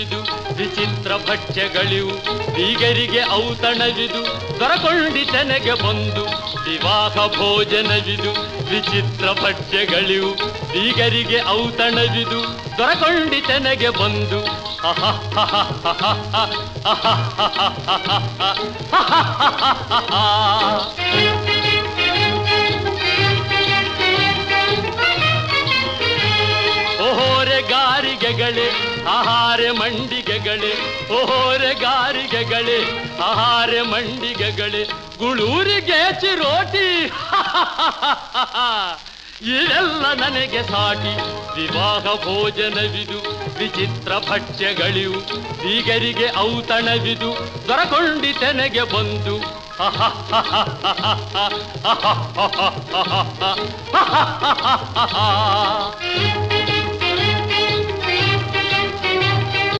ಔತಣವಿದು ವಿಚಿತ್ರ ಭಕ್ಷ್ಯಗಳಿವು ಬೀಗರಿಗೆ ಔತಣವಿದು ದೊರಕೊಂಡಿತನೆಗೆ ಬಂದು ವಿವಾಹ ಭೋಜನವಿದು ವಿಚಿತ್ರ ಭಕ್ಷ್ಯಗಳಿವು ಬೀಗರಿಗೆ ಔತಣವಿದು ದೊರಕೊಂಡಿತನೆಗೆ ಬಂದು ಓಹೋರೆ ಗಾರಿಗೆಗಳೇ ಆಹಾರೆ ಮಂಡಿಗೆಗಳೇ ಓಹೋರೆ ಗಾರಿಗೆಗಳೇ ಆಹಾರೆ ಮಂಡಿಗೆಗಳೇ ಗುಳೂರಿಗೆ ಚಿರೋಟಿ ಇದೆಲ್ಲ ನನಗೆ ಸಾಟಿ ವಿವಾಹ ಭೋಜನವಿದು ವಿಚಿತ್ರ ಭಕ್ಷ್ಯಗಳಿವು ಬೀಗರಿಗೆ ಔತಣವಿದು ದೊರಕೊಂಡಿತೆನೆಗೆ ಬಂದು